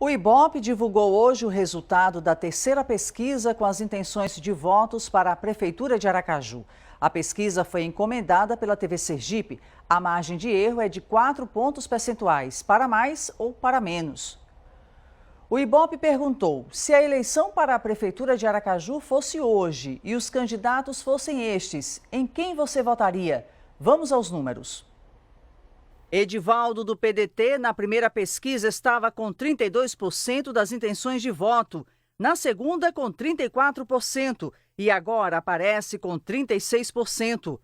O IBOPE divulgou hoje o resultado da terceira pesquisa com as intenções de votos para a Prefeitura de Aracaju. A pesquisa foi encomendada pela TV Sergipe. A margem de erro é de 4 pontos percentuais, para mais ou para menos. O IBOPE perguntou: se a eleição para a Prefeitura de Aracaju fosse hoje e os candidatos fossem estes, em quem você votaria? Vamos aos números. Edivaldo, do PDT, na primeira pesquisa estava com 32% das intenções de voto, na segunda com 34% e agora aparece com 36%.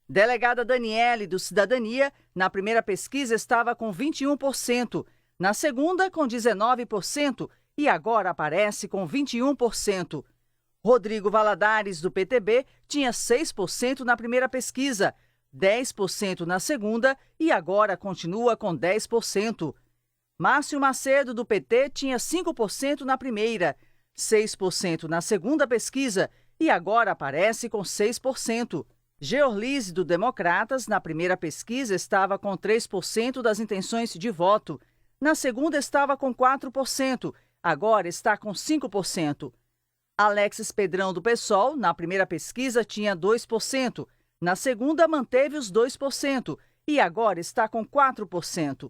Delegada Daniele, do Cidadania, na primeira pesquisa estava com 21%, na segunda com 19% e agora aparece com 21%. Rodrigo Valadares, do PTB, tinha 6% na primeira pesquisa, 10% na segunda e agora continua com 10%. Márcio Macedo, do PT, tinha 5% na primeira, 6% na segunda pesquisa e agora aparece com 6%. Georlise, do Democratas, na primeira pesquisa estava com 3% das intenções de voto, na segunda estava com 4%, agora está com 5%. Alexis Pedrão, do PSOL, na primeira pesquisa tinha 2%, na segunda manteve os 2% e agora está com 4%.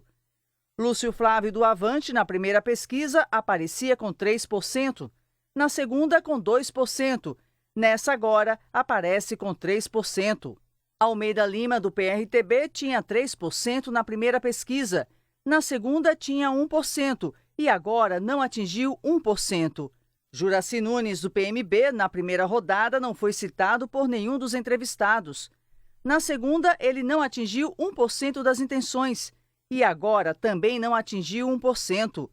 Lúcio Flávio, do Avante, na primeira pesquisa aparecia com 3%, na segunda com 2%, nessa agora aparece com 3%. Almeida Lima, do PRTB, tinha 3% na primeira pesquisa, na segunda tinha 1% e agora não atingiu 1%. Juraci Nunes, do PMB, na primeira rodada não foi citado por nenhum dos entrevistados. Na segunda, ele não atingiu 1% das intenções e agora também não atingiu 1%.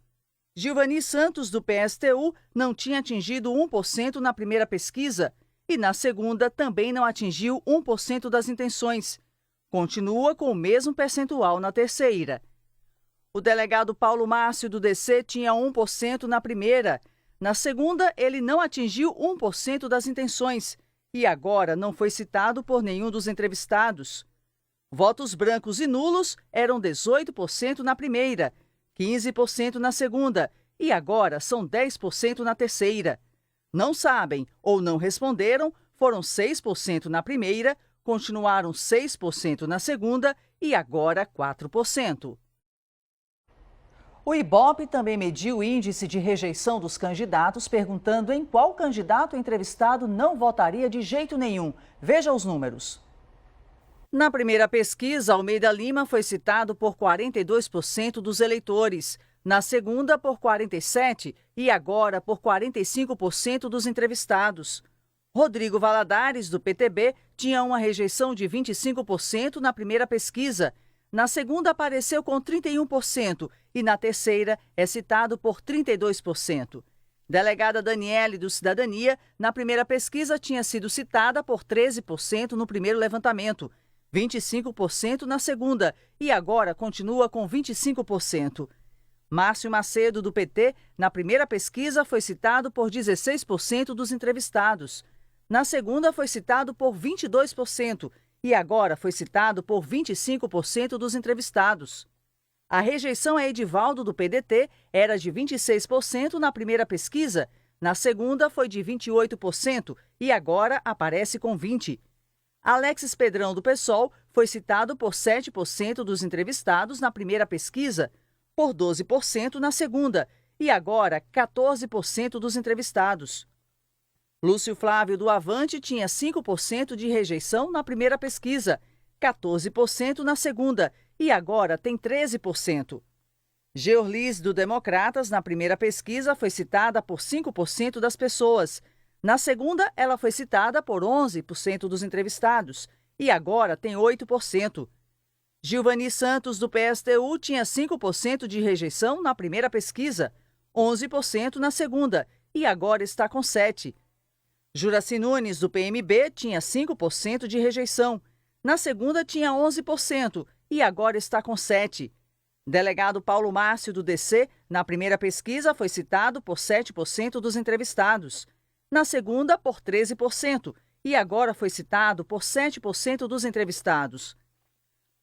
Gilvani Santos, do PSTU, não tinha atingido 1% na primeira pesquisa e na segunda também não atingiu 1% das intenções. Continua com o mesmo percentual na terceira. O delegado Paulo Márcio, do DC, tinha 1% na primeira. Na segunda, ele não atingiu 1% das intenções e agora não foi citado por nenhum dos entrevistados. Votos brancos e nulos eram 18% na primeira, 15% na segunda e agora são 10% na terceira. Não sabem ou não responderam foram 6% na primeira, continuaram 6% na segunda e agora 4%. O IBOPE também mediu o índice de rejeição dos candidatos, perguntando em qual candidato o entrevistado não votaria de jeito nenhum. Veja os números. Na primeira pesquisa, Almeida Lima foi citado por 42% dos eleitores, na segunda por 47% e agora por 45% dos entrevistados. Rodrigo Valadares, do PTB, tinha uma rejeição de 25% na primeira pesquisa. Na segunda apareceu com 31% e na terceira é citado por 32%. Delegada Daniele, do Cidadania, na primeira pesquisa tinha sido citada por 13% no primeiro levantamento, 25% na segunda e agora continua com 25%. Márcio Macedo, do PT, na primeira pesquisa foi citado por 16% dos entrevistados. Na segunda foi citado por 22%. E agora foi citado por 25% dos entrevistados. A rejeição a Edivaldo, do PDT, era de 26% na primeira pesquisa, na segunda foi de 28% e agora aparece com 20%. Alexis Pedrão, do PSOL, foi citado por 7% dos entrevistados na primeira pesquisa, por 12% na segunda e agora 14% dos entrevistados. Lúcio Flávio, do Avante, tinha 5% de rejeição na primeira pesquisa, 14% na segunda e agora tem 13%. Georlise, do Democratas, na primeira pesquisa foi citada por 5% das pessoas. Na segunda, ela foi citada por 11% dos entrevistados e agora tem 8%. Gilvani Santos, do PSTU, tinha 5% de rejeição na primeira pesquisa, 11% na segunda e agora está com 7%. Juraci Nunes, do PMB, tinha 5% de rejeição. Na segunda tinha 11% e agora está com 7%. Delegado Paulo Márcio, do DC, na primeira pesquisa foi citado por 7% dos entrevistados. Na segunda, por 13% e agora foi citado por 7% dos entrevistados.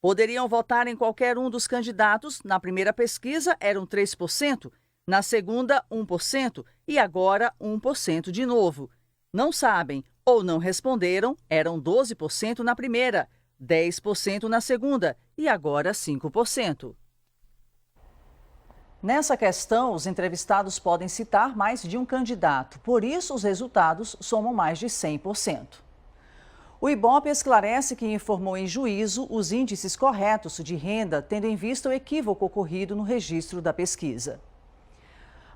Poderiam votar em qualquer um dos candidatos. Na primeira pesquisa eram 3%, Na segunda, 1% e agora 1% de novo. Não sabem ou não responderam eram 12% na primeira, 10% na segunda e agora 5%. Nessa questão, os entrevistados podem citar mais de um candidato, por isso os resultados somam mais de 100%. O IBOPE esclarece que informou em juízo os índices corretos de renda, tendo em vista o equívoco ocorrido no registro da pesquisa.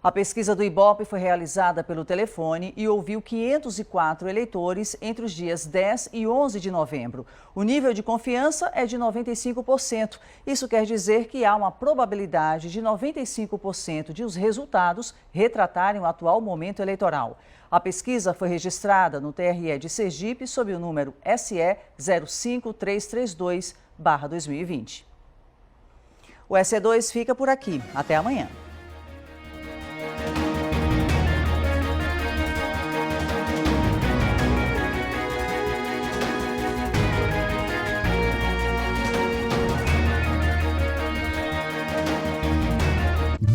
A pesquisa do IBOPE foi realizada pelo telefone e ouviu 504 eleitores entre os dias 10 e 11 de novembro. O nível de confiança é de 95%. Isso quer dizer que há uma probabilidade de 95% de os resultados retratarem o atual momento eleitoral. A pesquisa foi registrada no TRE de Sergipe sob o número SE 05332/2020. O SE2 fica por aqui. Até amanhã.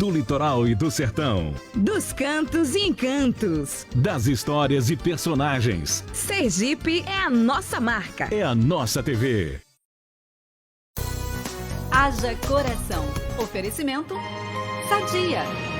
Do litoral e do sertão. Dos cantos e encantos. Das histórias e personagens. Sergipe é a nossa marca. É a nossa TV. Haja coração. Oferecimento Sadia.